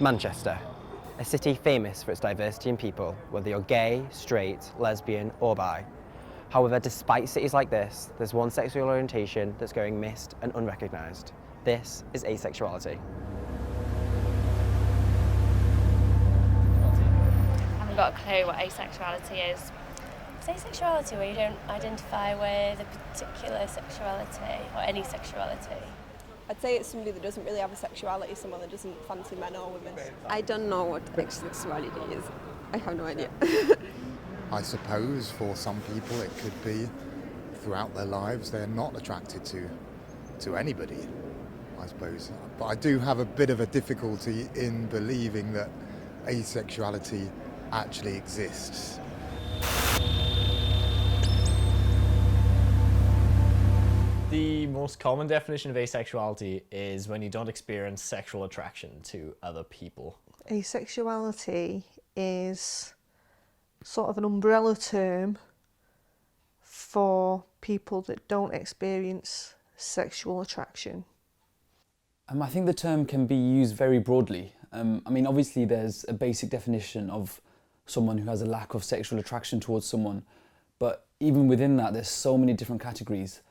Manchester, a city famous for its diversity in people, whether you're gay, straight, lesbian or bi. However, despite cities like this, there's one sexual orientation that's going missed and unrecognised. This is asexuality. I haven't got a clue what asexuality is. Is asexuality where you don't identify with a particular sexuality or any sexuality? I'd say it's somebody that doesn't really have a sexuality, someone that doesn't fancy men or women. I don't know what asexuality is. I have no idea. I suppose for some people it could be throughout their lives they're not attracted to anybody, I suppose. But I do have a bit of a difficulty in believing that asexuality actually exists. The most common definition of asexuality is when you don't experience sexual attraction to other people. Asexuality is sort of an umbrella term for people that don't experience sexual attraction. I think the term can be used very broadly. Obviously there's a basic definition of someone who has a lack of sexual attraction towards someone, but even within that there's so many different categories.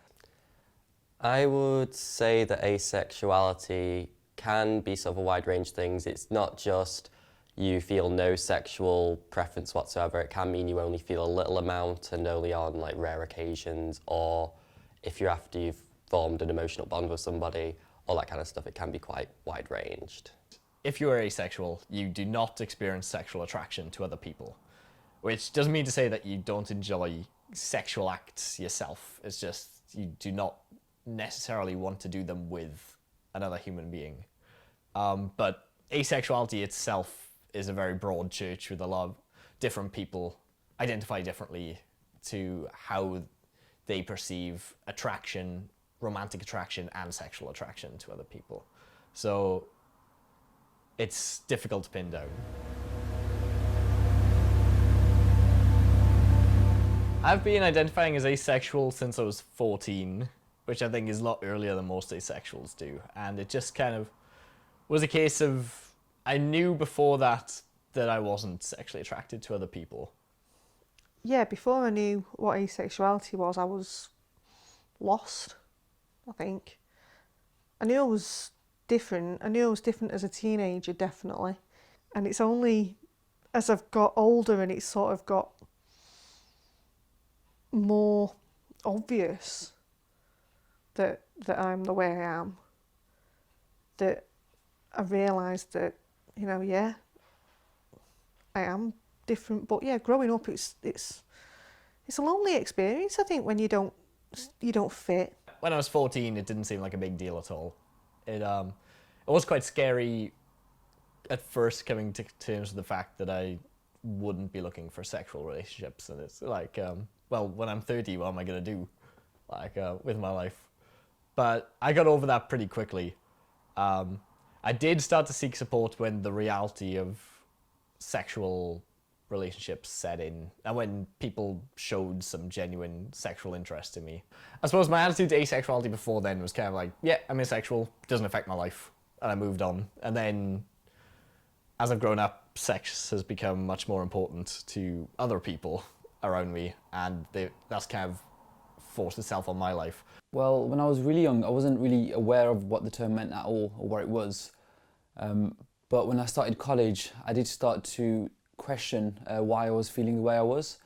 I would say that asexuality can be sort of a wide range of things. It's not just you feel no sexual preference whatsoever. It can mean you only feel a little amount and only on like rare occasions, or if you're after you've formed an emotional bond with somebody, all that kind of stuff. It can be quite wide ranged. If you are asexual, you do not experience sexual attraction to other people, which doesn't mean to say that you don't enjoy sexual acts yourself. It's just you do not necessarily want to do them with another human being. But asexuality itself is a very broad church with a lot of different people identify differently to how they perceive attraction, romantic attraction and sexual attraction to other people. So it's difficult to pin down. I've been identifying as asexual since I was 14, which I think is a lot earlier than most asexuals do. And it just kind of was a case of, I knew before that I wasn't sexually attracted to other people. Yeah, before I knew what asexuality was, I was lost, I think. I knew I was different. I knew I was different as a teenager, definitely. And it's only as I've got older and it's sort of got more obvious that I'm the way I am, that I realised that, yeah, I am different. But yeah, growing up, it's a lonely experience, I think, when you don't fit. When I was 14, it didn't seem like a big deal at all. It was quite scary at first, coming to terms with the fact that I wouldn't be looking for sexual relationships, and it's like, well, when I'm 30, what am I gonna do, with my life? But I got over that pretty quickly. I did start to seek support when the reality of sexual relationships set in, and when people showed some genuine sexual interest in me. I suppose my attitude to asexuality before then was kind of like, yeah, I'm asexual, doesn't affect my life, and I moved on. And then as I've grown up, sex has become much more important to other people around me, and that's kind of forced itself on my life. Well, when I was really young, I wasn't really aware of what the term meant at all, or what it was. But when I started college, I did start to question why I was feeling the way I was.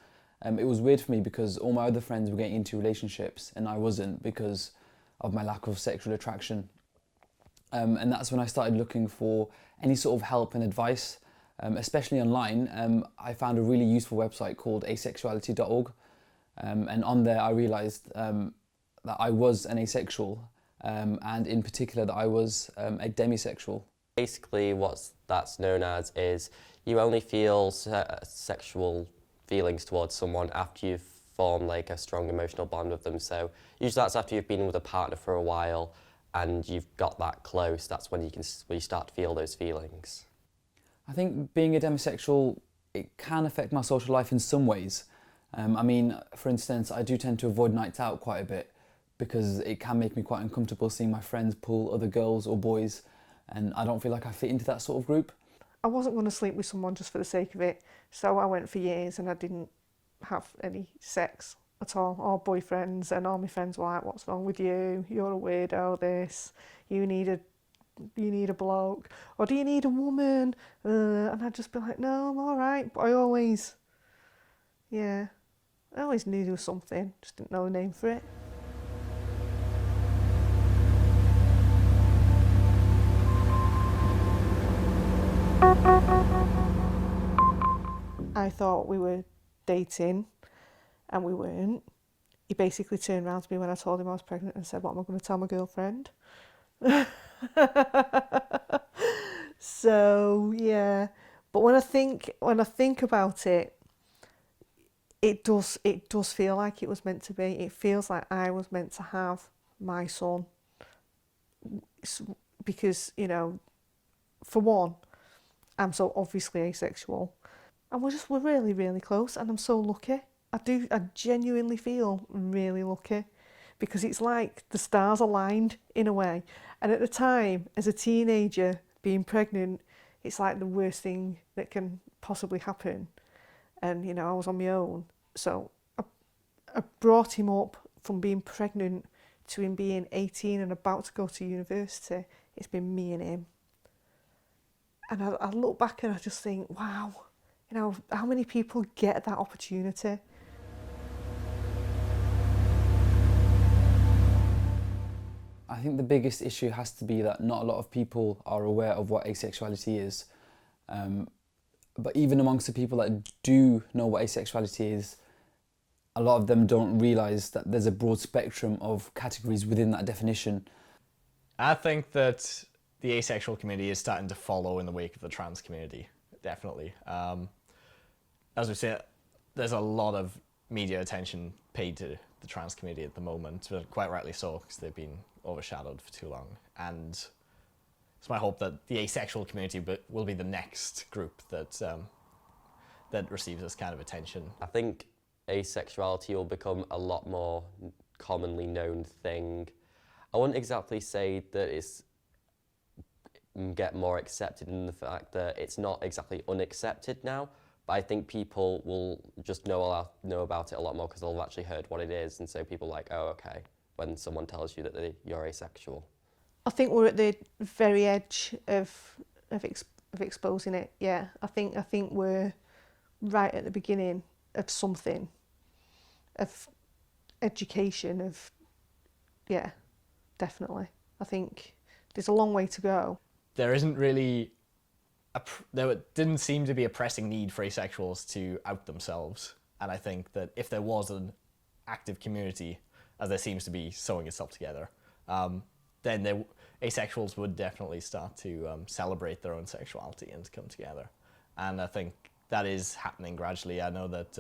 It was weird for me because all my other friends were getting into relationships and I wasn't, because of my lack of sexual attraction. And that's when I started looking for any sort of help and advice, especially online. I found a really useful website called asexuality.org. And on there I realised that I was an asexual, and in particular that I was a demisexual. Basically what that's known as is you only feel sexual feelings towards someone after you've formed like a strong emotional bond with them. So usually that's after you've been with a partner for a while and you've got that close. That's when you start to feel those feelings. I think being a demisexual, it can affect my social life in some ways. For instance, I do tend to avoid nights out quite a bit because it can make me quite uncomfortable seeing my friends pull other girls or boys, and I don't feel like I fit into that sort of group. I wasn't going to sleep with someone just for the sake of it. So I went for years and I didn't have any sex at all, or boyfriends, and all my friends were like, what's wrong with you? You're a weirdo, this. You need a bloke. Or do you need a woman? And I'd just be like, no, I'm all right. But I always knew there was something, just didn't know the name for it. I thought we were dating, and we weren't. He basically turned around to me when I told him I was pregnant and said, what am I going to tell my girlfriend? So, yeah. But when I think about it, it does feel like it was meant to be. It feels like I was meant to have my son. Because, you know, for one, I'm so obviously asexual. And we're really, really close, and I'm so lucky. I genuinely feel really lucky, because it's like the stars aligned in a way. And at the time, as a teenager, being pregnant, it's like the worst thing that can possibly happen. And, you know, I was on my own. So I brought him up from being pregnant to him being 18 and about to go to university. It's been me and him. And I look back and I just think, wow, you know, how many people get that opportunity? I think the biggest issue has to be that not a lot of people are aware of what asexuality is. But even amongst the people that do know what asexuality is, a lot of them don't realise that there's a broad spectrum of categories within that definition. I think that the asexual community is starting to follow in the wake of the trans community, definitely. As we said, there's a lot of media attention paid to the trans community at the moment, but quite rightly so, because they've been overshadowed for too long. And it's my hope that the asexual community will be the next group that that receives this kind of attention. I think asexuality will become a lot more commonly known thing. I wouldn't exactly say that it's get more accepted in the fact that it's not exactly unaccepted now, but I think people will just know about it a lot more because they'll have actually heard what it is, and so people are like, oh, okay, when someone tells you that you're asexual. I think we're at the very edge of exposing it. Yeah, I think we're right at the beginning of something, of education, yeah, definitely. I think there's a long way to go. There isn't really there didn't seem to be a pressing need for asexuals to out themselves, and I think that if there was an active community, as there seems to be sewing itself together, then asexuals would definitely start to celebrate their own sexuality and come together. And I think that is happening gradually. I know that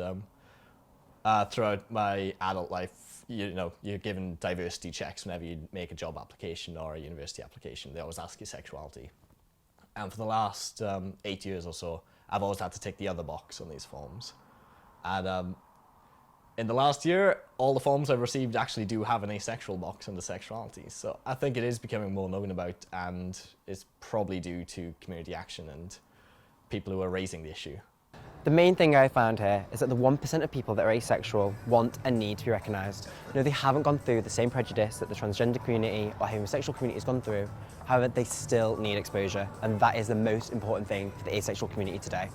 throughout my adult life, you're given diversity checks whenever you make a job application or a university application. They always ask you sexuality. And for the last 8 years or so, I've always had to tick the other box on these forms. And in the last year, all the forms I've received actually do have an asexual box under sexuality. So I think it is becoming more known about, and it's probably due to community action and people who are raising the issue. The main thing I found here is that the 1% of people that are asexual want and need to be recognised. No, they haven't gone through the same prejudice that the transgender community or homosexual community has gone through. However, they still need exposure, and that is the most important thing for the asexual community today.